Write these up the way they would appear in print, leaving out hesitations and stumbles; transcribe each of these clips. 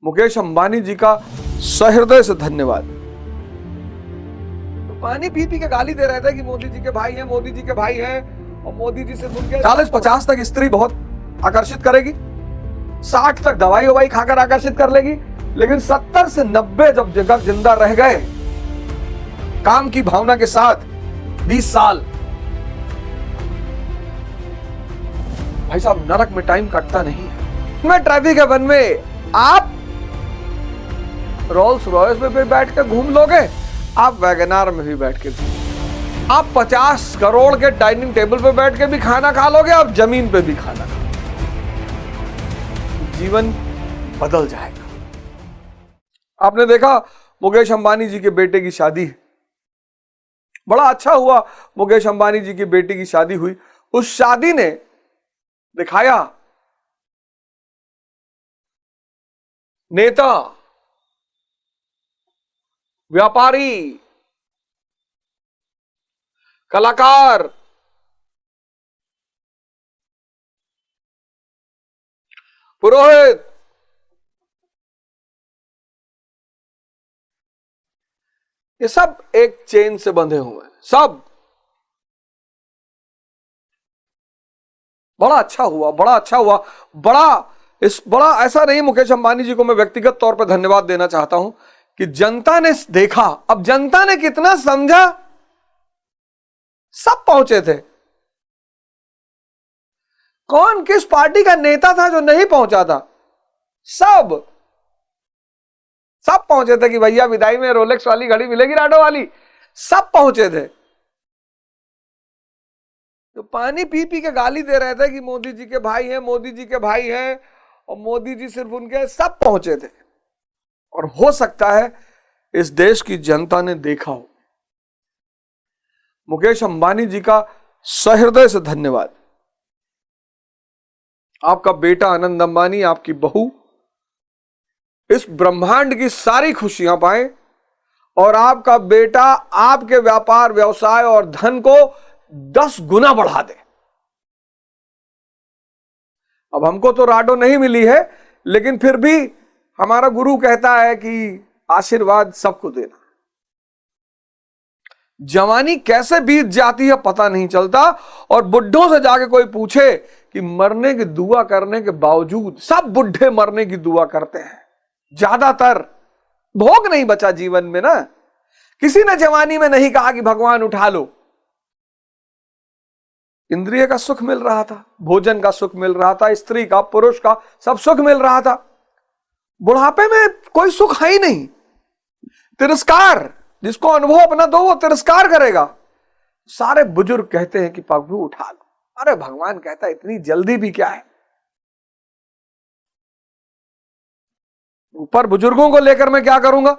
मुकेश अंबानी जी का सहृदय से धन्यवाद। तो पानी पी पी के गाली दे रहे थे कि मोदी जी के भाई हैं, मोदी जी के भाई हैं, और मोदी जी से उनके 40-50 तक स्त्री बहुत आकर्षित करेगी, 60 तक दवाई ववाई खाकर आकर्षित कर लेगी, लेकिन 70 से 90 जब जगह जिंदा रह गए काम की भावना के साथ 20 साल, भाई साहब नरक में टाइम कटता नहीं है। मैं ट्रैफिक है वन में, आप रोल्स रॉयस में भी बैठ के घूम लोगे, आप वैगनार में भी बैठ के, आप 50 करोड़ के डाइनिंग टेबल पे बैठ के भी खाना खा लोगे, आप जमीन पे भी खाना खा लोगे, जीवन बदल जाएगा। आपने देखा मुकेश अंबानी जी के बेटे की शादी, बड़ा अच्छा हुआ मुकेश अंबानी जी की बेटी की शादी हुई। उस शादी ने दिखाया नेता, व्यापारी, कलाकार, पुरोहित, ये सब एक चेन से बंधे हुए हैं, सब। बड़ा अच्छा हुआ, बड़ा अच्छा हुआ, बड़ा ऐसा नहीं, मुकेश अंबानी जी को मैं व्यक्तिगत तौर पर धन्यवाद देना चाहता हूं कि जनता ने देखा। अब जनता ने कितना समझा, सब पहुंचे थे। कौन किस पार्टी का नेता था जो नहीं पहुंचा था? सब पहुंचे थे कि भैया विदाई में रोलेक्स वाली घड़ी मिलेगी, राडो वाली, सब पहुंचे थे। तो पानी पी पी के गाली दे रहे थे कि मोदी जी के भाई हैं, मोदी जी के भाई हैं, और मोदी जी सिर्फ उनके, सब पहुंचे थे। और हो सकता है इस देश की जनता ने देखा हो। मुकेश अंबानी जी का सहृदय से धन्यवाद। आपका बेटा आनंद अंबानी, आपकी बहू इस ब्रह्मांड की सारी खुशियां पाए, और आपका बेटा आपके व्यापार, व्यवसाय और धन को 10 गुना बढ़ा दे। अब हमको तो राडो नहीं मिली है, लेकिन फिर भी हमारा गुरु कहता है कि आशीर्वाद सबको देना। जवानी कैसे बीत जाती है पता नहीं चलता, और बुढ़ों से जाके कोई पूछे कि मरने की दुआ करने के बावजूद, सब बुढ़े मरने की दुआ करते हैं, ज्यादातर। भोग नहीं बचा जीवन में ना, किसी ने जवानी में नहीं कहा कि भगवान उठा लो। इंद्रिय का सुख मिल रहा था, भोजन का सुख मिल रहा था, स्त्री का, पुरुष का, सब सुख मिल रहा था। बुढ़ापे में कोई सुख है ही नहीं। तिरस्कार, जिसको अनुभव अपना दो वो तिरस्कार करेगा। सारे बुजुर्ग कहते हैं कि प्रभु उठा लो। अरे भगवान कहता है इतनी जल्दी भी क्या है। ऊपर बुजुर्गों को लेकर मैं क्या करूंगा,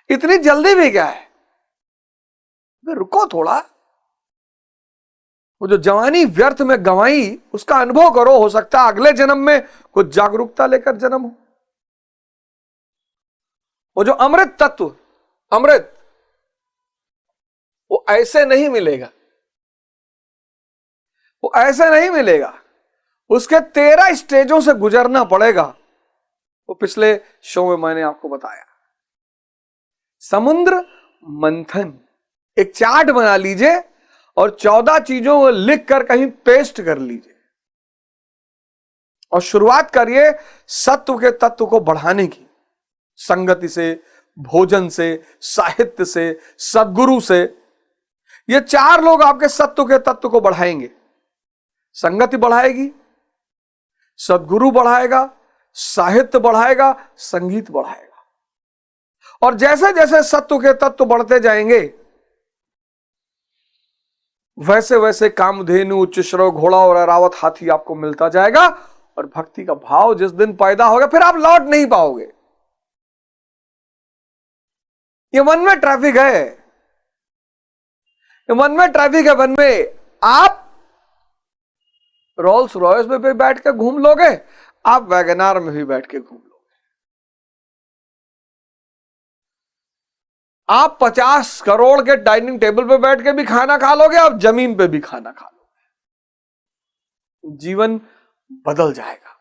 इतनी जल्दी भी क्या है, रुको थोड़ा। वो जो जवानी व्यर्थ में गंवाई, उसका अनुभव करो, हो सकता है अगले जन्म में कुछ जागरूकता लेकर जन्म हो। वो जो अमृत तत्व, अमृत, वो ऐसे नहीं मिलेगा, वो ऐसे नहीं मिलेगा, उसके 13 स्टेजों से गुजरना पड़ेगा। वो पिछले शो में मैंने आपको बताया। समुद्र मंथन, एक चार्ट बना लीजिए और 14 चीजों को लिख कर कहीं पेस्ट कर लीजिए, और शुरुआत करिए सत्व के तत्व को बढ़ाने की। संगति से, भोजन से, साहित्य से, सद्गुरु से। ये 4 लोग आपके सत्व के तत्व को बढ़ाएंगे। संगति बढ़ाएगी, सद्गुरु बढ़ाएगा, साहित्य बढ़ाएगा, संगीत बढ़ाएगा। और जैसे जैसे सत्व के तत्व बढ़ते जाएंगे, वैसे वैसे कामधेनु, उच्च श्रव घोड़ा और ऐरावत हाथी आपको मिलता जाएगा। और भक्ति का भाव जिस दिन पैदा होगा, फिर आप लौट नहीं पाओगे। ये वन में ट्रैफिक है, ये वन में ट्रैफिक है। वन में आप रोल्स रॉयस में भी बैठ के घूम लोगे, आप वैगनार में भी बैठ के घूम लोगे। आप 50 करोड़ के डाइनिंग टेबल पे बैठ के भी खाना खा लोगे, आप जमीन पे भी खाना खा लोगे। जीवन बदल जाएगा।